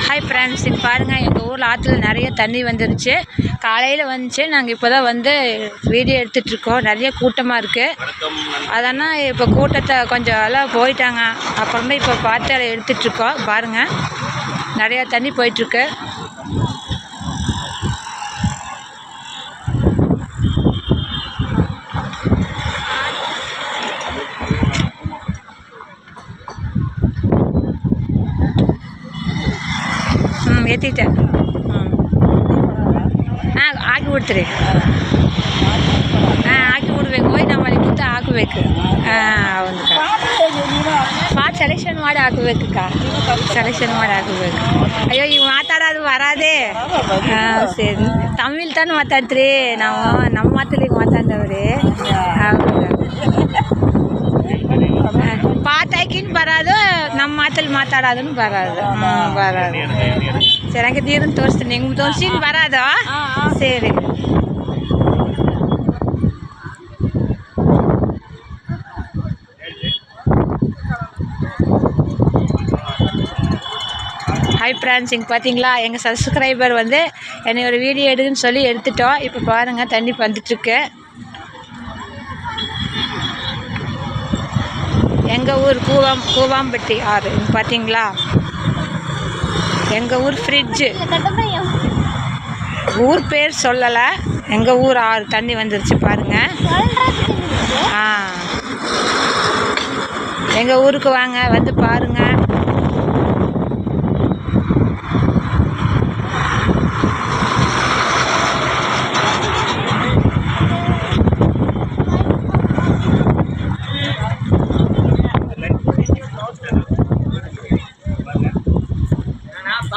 Hi friends, இப்போ பாருங்கள் எங்கள் ஊரில் ஆற்றுல நிறைய தண்ணி வந்துருச்சு. காலையில் வந்துச்சு. நாங்கள் இப்போ தான் வந்து வீடியோ எடுத்துகிட்ருக்கோம். நிறைய கூட்டமாக இருக்குது. அதனால் இப்போ கூட்டத்தை கொஞ்சம் எல்லாம் போயிட்டாங்க. அப்புறமே இப்போ பார்த்து அதை எடுத்துகிட்ருக்கோம். பாருங்கள், நிறையா தண்ணி போயிட்டுருக்கு. ஏற்றிட்டேன். ಹಾಕಿ ಬಿಡ್ತೀರಿ. ಹಾಕಿ ಬಿಡ್ಬೇಕು. ಹೋಯ್ ನಮ್ಮಲ್ಲಿ ಕೂತ ಹಾಕಬೇಕು. ಹೌದು ಪಾಟ್ ಸೆಲೆಕ್ಷನ್ ಮಾಡಿ ಹಾಕಬೇಕಕ್ಕ. ಸೆಲೆಕ್ಷನ್ ಮಾಡಿ ಹಾಕಬೇಕು. ಅಯ್ಯೋ ಈಗ ಮಾತಾಡೋದು ಬರೋದೇ. ಸರಿ, ತಮಿಳ್ ತಾನು ಮಾತಾಡ್ತೀರಿ. ನಾವು ನಮ್ಮ ಮಾತಲ್ಲಿ ಮಾತಾಡವ್ರಿ. ಹೌದು, ಪಾಟ್ ಹಾಕಿನ ಬರೋದು, ನಮ್ಮ ಮಾತಲ್ಲಿ ಮಾತಾಡೋದನ್ನು ಬರೋದು. ಬರೋದು. ಚೆನ್ನಾಗಿ ನೀರನ್ನು ತೋರಿಸ್ತೀನಿ. ನಿಮ್ಗೆ ತೋರಿಸಿನ ಬರೋದು. ಸರಿ, ஹாய் ஃப்ரெண்ட்ஸ், இங்கே பார்த்தீங்களா எங்கள் சப்ஸ்கிரைபர் வந்து என்னை ஒரு வீடியோ எடுக்குன்னு சொல்லி எடுத்துட்டோம். இப்போ பாருங்கள் தண்ணி வந்துட்டுருக்கு. எங்கள் ஊர் கூவாம்பட்டி ஆறு. பார்த்தீங்களா, எங்கள் ஊர் ஃப்ரிட்ஜு. ஊர் பேர் சொல்லலை, எங்கள் ஊர் ஆறு தண்ணி வந்துருச்சு பாருங்கள். எங்கள் ஊருக்கு வாங்க, வந்து பாருங்கள்.